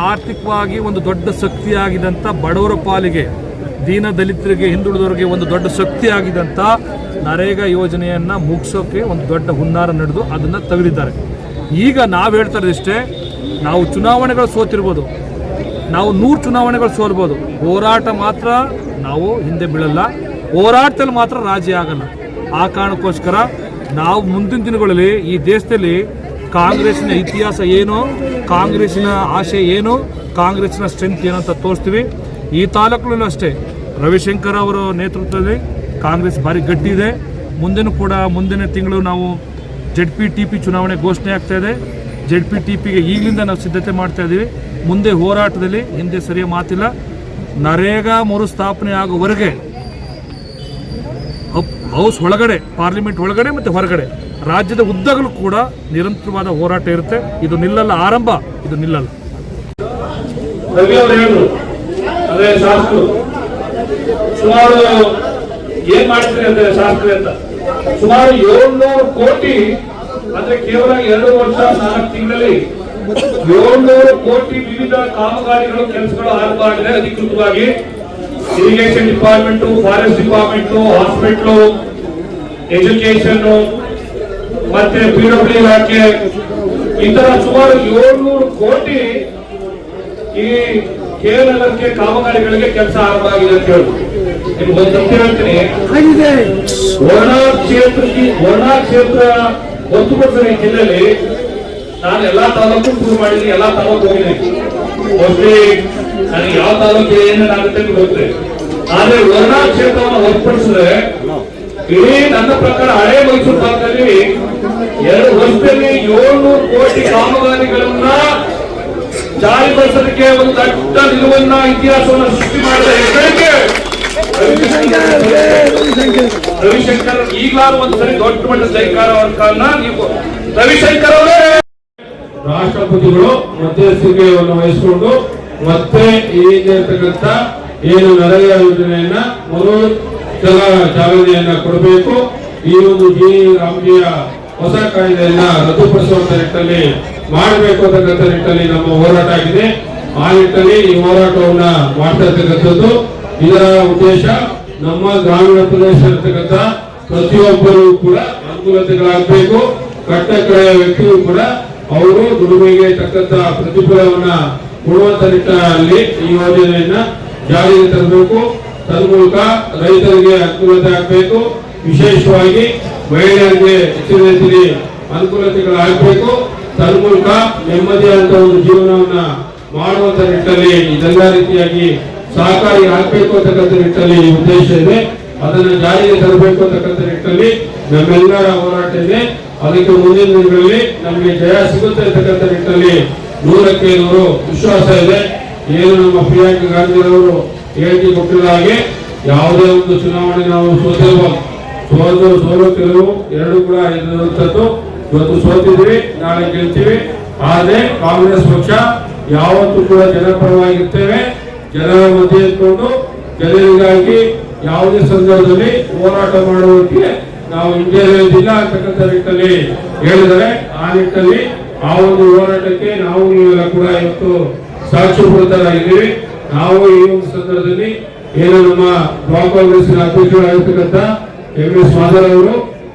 ಆರ್ಥಿಕವಾಗಿ ಒಂದು ದೊಡ್ಡ ಶಕ್ತಿಯಾಗಿದ್ದಂಥ ಬಡವರ ಪಾಲಿಗೆ, ದೀನ ದಲಿತರಿಗೆ, ಹಿಂದುಳಿದವರಿಗೆ ಒಂದು ದೊಡ್ಡ ಶಕ್ತಿಯಾಗಿದ್ದಂಥ ನರೇಗಾ ಯೋಜನೆಯನ್ನು ಮುಗಿಸೋಕೆ ಒಂದು ದೊಡ್ಡ ಹುನ್ನಾರ ನಡೆದು ಅದನ್ನು ತೆಗೆದಿದ್ದಾರೆ. ಈಗ ನಾವು ಹೇಳ್ತಾ ಇರೋದಿಷ್ಟೇ, ನಾವು ಚುನಾವಣೆಗಳು ಸೋತಿರ್ಬೋದು, ನಾವು 100 ಚುನಾವಣೆಗಳು ಸೋಲ್ಬೋದು, ಹೋರಾಟ ಮಾತ್ರ ನಾವು ಹಿಂದೆ ಬೀಳಲ್ಲ, ಹೋರಾಟದಲ್ಲಿ ಮಾತ್ರ ರಾಜಿ ಆಗಲ್ಲ. ಆ ಕಾರಣಕ್ಕೋಸ್ಕರ ನಾವು ಮುಂದಿನ ದಿನಗಳಲ್ಲಿ ಈ ದೇಶದಲ್ಲಿ ಕಾಂಗ್ರೆಸ್ನ ಇತಿಹಾಸ ಏನು, ಕಾಂಗ್ರೆಸ್ಸಿನ ಆಶೆ ಏನು, ಕಾಂಗ್ರೆಸ್ನ ಸ್ಟ್ರೆಂತ್ ಏನು ಅಂತ ತೋರಿಸ್ತೀವಿ. ಈ ತಾಲೂಕಲ್ಲೂ ಅಷ್ಟೇ ರವಿಶಂಕರ್ ಅವರ ನೇತೃತ್ವದಲ್ಲಿ ಕಾಂಗ್ರೆಸ್ ಭಾರಿ ಗಟ್ಟಿ ಇದೆ. ಮುಂದಿನ ತಿಂಗಳು ನಾವು ZPTP ಚುನಾವಣೆ ಘೋಷಣೆ ಆಗ್ತಾ ಇದೆ. ZPTPಗೆ ಈಗಲಿಂದ ನಾವು ಸಿದ್ಧತೆ ಮಾಡ್ತಾ ಇದ್ದೀವಿ. ಮುಂದೆ ಹೋರಾಟದಲ್ಲಿ ಹಿಂದೆ ಸರಿಯ ಮಾತಿಲ್ಲ. ನರೇಗಾ ಮರುಸ್ಥಾಪನೆ ಆಗುವವರೆಗೆ ಹೌಸ್ ಒಳಗಡೆ, ಪಾರ್ಲಿಮೆಂಟ್ ಒಳಗಡೆ ಮತ್ತು ಹೊರಗಡೆ ರಾಜ್ಯದ ಉದ್ದಗಲೂ ಕೂಡ ನಿರಂತರವಾದ ಹೋರಾಟ ಇರುತ್ತೆ. ಇದು ನಿಲ್ಲಲ್ಲ, ಆರಂಭ, ಇದು ನಿಲ್ಲಲ್ಲ. ಸುಮಾರು ಏನ್ ಮಾಡ್ತೀರಿ ಅಂದ್ರೆ ಶಾಸ್ತ್ರಿ ಅಂತ ಸುಮಾರು 700 ಕೋಟಿ ಅಂದ್ರೆ ಕೇವಲ 2 ವರ್ಷ 4 ತಿಂಗಳಲ್ಲಿ 700 ಕೋಟಿ ವಿವಿಧ ಕಾಮಗಾರಿಗಳು, ಕೆಲಸಗಳು ಆರಂಭ ಆಗಿದೆ ಅಧಿಕೃತವಾಗಿ. Irrigation department, forest department, hospital, education ಮತ್ತೆ PWD ಇಲಾಖೆ, ಈ ತರ ಸುಮಾರು 700 ಕೋಟಿ ಈ ಕೇರಳಕ್ಕೆ ಕಾಮಗಾರಿಗಳಿಗೆ ಕೆಲಸ ಆರಂಭ ಆಗಿದೆ ಅಂತ ಹೇಳಿ ನಿಮ್ಗೆ ಒಂದು ಸತ್ಯ ಹೇಳ್ತೀನಿ. ವರ್ಣಾ ಕ್ಷೇತ್ರ ಹೊಸಕೋಟೆ ಜಿಲ್ಲೆಯಲ್ಲಿ ನಾನು ಎಲ್ಲಾ ತಾಲೂಕು ಶುರು ಮಾಡಿದ್ದೀನಿ, ಎಲ್ಲಾ ತಾಲೂಕು ಹೋಗಿದ್ದೀನಿ. ಮೋಸ್ಟ್ಲಿ ನನಗೆ ಯಾವ ತಾಲೂಕು ಏನೇನಾಗುತ್ತೆ ಅಂತ ಗೊತ್ತಿದೆ. ಆದ್ರೆ ವರ್ಣಾ ಕ್ಷೇತ್ರವನ್ನು ಹೊರತುಪಡಿಸಿದ್ರೆ ಇಡೀ ನನ್ನ ಪ್ರಕಾರ ಹಳೆ ಮೈಸೂರು ಭಾಗದಲ್ಲಿ 2 ವರ್ಷದಲ್ಲಿ 700 ಕೋಟಿ ಕಾಮಗಾರಿಗಳನ್ನ ಜಾರಿಗೊಳಿಸೋದಕ್ಕೆ ಒಂದು ದೊಡ್ಡ ನಿಲುವನ್ನ, ಇತಿಹಾಸವನ್ನು ಸೃಷ್ಟಿ ಮಾಡಿದ ಹೆಸರಿಗೆ ರವಿಶಂಕರ್. ಈಗಲಾರು ಒಂದ್ಸರಿ ದೊಡ್ಡ ಮಟ್ಟದ ಜೈಕಾರ ಕಾರಣ ನೀವು ರವಿಶಂಕರ್ ಅವರೇ. ರಾಷ್ಟ್ರಪತಿಗಳು ಮಧ್ಯಸ್ಥಿಕೆಯನ್ನು ವಹಿಸಿಕೊಂಡು ಮತ್ತೆ ಈಗಿರ್ತಕ್ಕಂಥ ಏನು ನರೇಗಾ ಯೋಜನೆಯನ್ನ ಚಾಲನೆಯನ್ನ ಕೊಡಬೇಕು. ಈ ಒಂದು ರಾಮಜಿಯ ಹೊಸ ಕಾಯ್ದೆಯನ್ನ ರದ್ದುಪಡಿಸುವಂತ ನಿಟ್ಟಿನಲ್ಲಿ ಮಾಡಬೇಕು ಅಂತಕ್ಕಂಥ ನಿಟ್ಟಿನಲ್ಲಿ ನಮ್ಮ ಹೋರಾಟ ಆಗಿದೆ. ಆ ನಿಟ್ಟಿನಲ್ಲಿ ಈ ಹೋರಾಟವನ್ನ ಮಾಡ್ತಾ ಇರ್ತಕ್ಕಂಥದ್ದು. ಇದರ ಉದ್ದೇಶ ನಮ್ಮ ಗ್ರಾಮೀಣ ಪ್ರದೇಶ ಇರ್ತಕ್ಕಂಥ ಪ್ರತಿಯೊಬ್ಬರು ಕೂಡ ಅನುಕೂಲತೆಗಳಾಗಬೇಕು. ಕಟ್ಟ ಕಡೆಯ ವ್ಯಕ್ತಿಯು ಕೂಡ ಅವರು ದುಡಿಮೆಗೆ ತಕ್ಕಂತ ಪ್ರತಿಫಲವನ್ನ ಕೊಡುವಂತ ನಿಟ್ಟಿನಲ್ಲಿ ಈ ಯೋಜನೆಯನ್ನ ಜಾರಿಗೆ ತರಬೇಕು. ತನ್ಮೂಲಕ ರೈತರಿಗೆ ಅನುಕೂಲತೆ ಆಗಬೇಕು. ವಿಶೇಷವಾಗಿ ಮಹಿಳೆಯರಿಗೆ ಹೆಚ್ಚಿನ ರೀತಿಯಲ್ಲಿ ಅನುಕೂಲತೆಗಳಾಗಬೇಕು. ತನ್ಮೂಲಕ ನೆಮ್ಮದಿಯಾದಂತ ಒಂದು ಜೀವನವನ್ನ ಮಾಡುವಂತ ನಿಟ್ಟಿನಲ್ಲಿ ಇದೆಲ್ಲ ರೀತಿಯಾಗಿ ಸಹಕಾರಿ ಆಗಬೇಕು ಅಂತಕ್ಕಂಥ ನಿಟ್ಟಿನಲ್ಲಿ ಉದ್ದೇಶ ಇದೆ. ಅದನ್ನು ಜಾರಿಗೆ ತರಬೇಕು ಅಂತಕ್ಕಂಥ ನಿಟ್ಟಿನಲ್ಲಿ ನಮ್ಮೆಲ್ಲರ ಹೋರಾಟ ಇದೆ. ಅದಕ್ಕೆ ಮುಂದಿನ ದಿನಗಳಲ್ಲಿ ನಮಗೆ ಜಯ ಸಿಗುತ್ತೆ ಅಂತಕ್ಕಂಥ ನಿಟ್ಟಿನಲ್ಲಿ 100ಕ್ಕೆ 100 ವಿಶ್ವಾಸ ಇದೆ. ಏನು ನಮ್ಮ ಪ್ರಿಯಾಂಕಾ ಗಾಂಧಿರವರು ಹೇಳಿಕೆ ಕೊಟ್ಟಿರುವ ಹಾಗೆ ಯಾವುದೇ ಒಂದು ಚುನಾವಣೆ ನಾವು ಸೋಲು ಕೆಲವು ಎರಡು ಕೂಡ ಇರುವಂತದ್ದು. ಇವತ್ತು ಸೋತಿದ್ವಿ, ನಾಳೆ ಗೆಲ್ತೀವಿ. ಆದ್ರೆ ಕಾಂಗ್ರೆಸ್ ಪಕ್ಷ ಯಾವತ್ತೂ ಕೂಡ ಜನಪರವಾಗಿರ್ತೇವೆ. ಜನರ ಮಧ್ಯೆ ಇಟ್ಕೊಂಡು ಜನರಿಗಾಗಿ ಯಾವುದೇ ಸಂದರ್ಭದಲ್ಲಿ ಹೋರಾಟ ಮಾಡುವುದಕ್ಕೆ ನಾವು ಹಿಂಜರಿಯುವುದಿಲ್ಲ ಅಂತಕ್ಕಂಥ ನಿಟ್ಟಿನಲ್ಲಿ ಹೇಳಿದರೆ, ಆ ನಿಟ್ಟಿನಲ್ಲಿ ಆ ಒಂದು ಹೋರಾಟಕ್ಕೆ ನಾವು ನೀವೆಲ್ಲ ಕೂಡ ಇವತ್ತು ಸಾಕ್ಷಿಪೂರಿತರಾಗಿದ್ದೀವಿ. ನಾವು ಈ ಒಂದು ಸಂದರ್ಭದಲ್ಲಿ ಏನು ನಮ್ಮ ಬ್ಲಾಕ್ ಕಾಂಗ್ರೆಸ್ನ ಅಧ್ಯಕ್ಷರಾಗಿರ್ತಕ್ಕಂಥ MS ಮಾಧವ್ ಅವರು